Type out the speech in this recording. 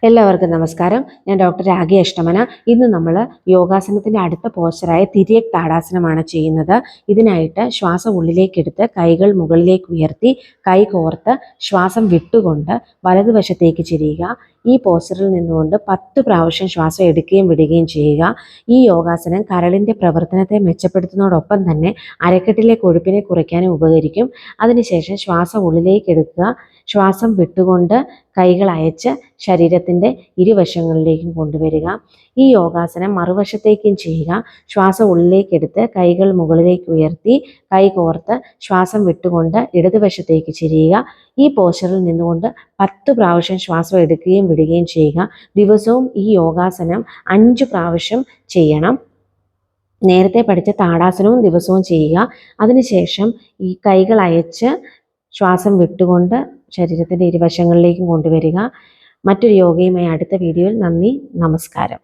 എല്ലാവർക്കും നമസ്കാരം. ഞാൻ ഡോക്ടർ രാഗി അഷ്ടമന. ഇന്ന് നമ്മൾ യോഗാസനത്തിൻ്റെ അടുത്ത പോസ്ചറായ തിര്യക് താടാസനമാണ് ചെയ്യുന്നത്. ഇതിനായിട്ട് ശ്വാസം ഉള്ളിലേക്കെടുത്ത് കൈകൾ മുകളിലേക്ക് ഉയർത്തി കൈ കോർത്ത് ശ്വാസം വിട്ടുകൊണ്ട് വലതുവശത്തേക്ക് ചെരിയുക. ഈ പോസ്ചറിൽ നിന്നുകൊണ്ട് 10 പ്രാവശ്യം ശ്വാസം എടുക്കുകയും വിടുകയും ചെയ്യുക. ഈ യോഗാസനം കരളിൻ്റെ പ്രവർത്തനത്തെ മെച്ചപ്പെടുത്തുന്നതോടൊപ്പം തന്നെ അരക്കെട്ടിലെ കൊഴുപ്പിനെ കുറയ്ക്കാനും ഉപകരിക്കും. അതിനുശേഷം ശ്വാസം ഉള്ളിലേക്ക് എടുക്കുക. ശ്വാസം വിട്ടുകൊണ്ട് കൈകൾ അയച്ച് ശരീരത്തിൻ്റെ ഇരുവശങ്ങളിലേക്കും കൊണ്ടുവരിക. ഈ യോഗാസനം മറുവശത്തേക്കും ചെയ്യുക. ശ്വാസം ഉള്ളിലേക്കെടുത്ത് കൈകൾ മുകളിലേക്ക് ഉയർത്തി കൈ കോർത്ത് ശ്വാസം വിട്ടുകൊണ്ട് ഇടതുവശത്തേക്ക് ചെരിയുക. ഈ പോസ്ചറിൽ നിന്നുകൊണ്ട് 10 പ്രാവശ്യം ശ്വാസം എടുക്കുകയും വിടുകയും ചെയ്യുക. ദിവസവും ഈ യോഗാസനം 5 പ്രാവശ്യം ചെയ്യണം. നേരത്തെ പഠിച്ച താടാസനവും ദിവസവും ചെയ്യുക. അതിനുശേഷം ഈ കൈകൾ അയച്ച് ശ്വാസം വിട്ടുകൊണ്ട് ശരീരത്തിൻ്റെ ഇരുവശങ്ങളിലേക്കും കൊണ്ടുവരിക. മറ്റൊരു യോഗയുമായി അടുത്ത വീഡിയോയിൽ. നന്ദി, നമസ്കാരം.